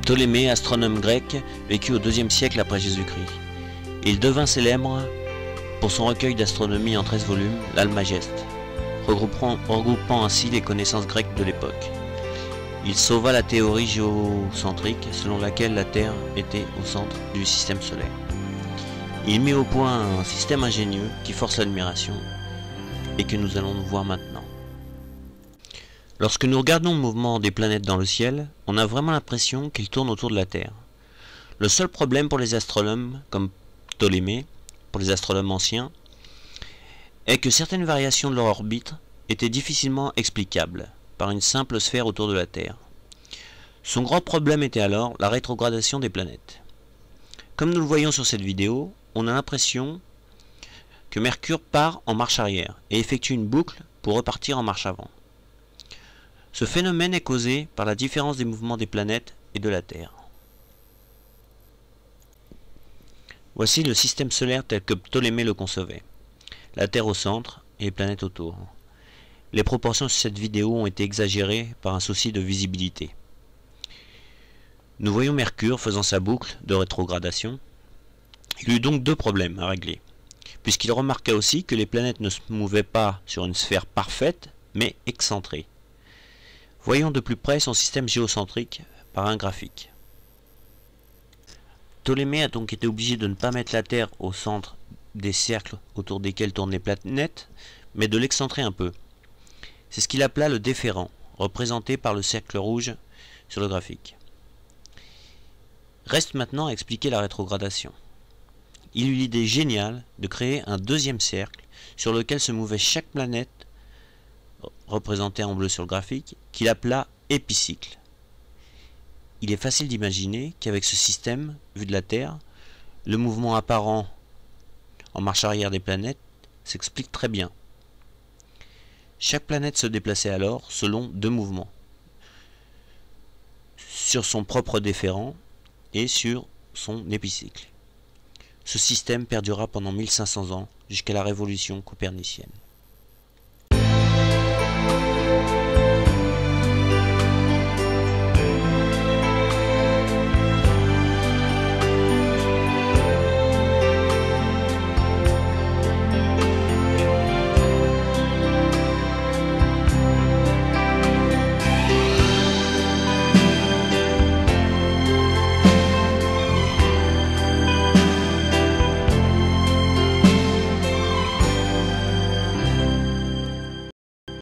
Ptolémée, astronome grec, vécut au IIe siècle après Jésus-Christ. Il devint célèbre pour son recueil d'astronomie en 13 volumes, l'Almageste, regroupant ainsi les connaissances grecques de l'époque. Il sauva la théorie géocentrique selon laquelle la Terre était au centre du système solaire. Il mit au point un système ingénieux qui force l'admiration et que nous allons voir maintenant. Lorsque nous regardons le mouvement des planètes dans le ciel, on a vraiment l'impression qu'ils tournent autour de la Terre. Le seul problème pour les astronomes, comme Ptolémée, pour les astronomes anciens, est que certaines variations de leur orbite étaient difficilement explicables par une simple sphère autour de la Terre. Son grand problème était alors la rétrogradation des planètes. Comme nous le voyons sur cette vidéo, on a l'impression que Mercure part en marche arrière et effectue une boucle pour repartir en marche avant. Ce phénomène est causé par la différence des mouvements des planètes et de la Terre. Voici le système solaire tel que Ptolémée le concevait. La Terre au centre et les planètes autour. Les proportions sur cette vidéo ont été exagérées par un souci de visibilité. Nous voyons Mercure faisant sa boucle de rétrogradation. Il eut donc deux problèmes à régler, puisqu'il remarqua aussi que les planètes ne se mouvaient pas sur une sphère parfaite, mais excentrée. Voyons de plus près son système géocentrique par un graphique. Ptolémée a donc été obligé de ne pas mettre la Terre au centre des cercles autour desquels tournent les planètes, mais de l'excentrer un peu. C'est ce qu'il appela le déférent, représenté par le cercle rouge sur le graphique. Reste maintenant à expliquer la rétrogradation. Il eut l'idée géniale de créer un deuxième cercle sur lequel se mouvait chaque planète, représentée en bleu sur le graphique, qu'il appela épicycle. Il est facile d'imaginer qu'avec ce système, vu de la Terre, le mouvement apparent en marche arrière des planètes s'explique très bien. Chaque planète se déplaçait alors selon deux mouvements, sur son propre déférent et sur son épicycle. Ce système perdura pendant 1500 ans jusqu'à la révolution copernicienne.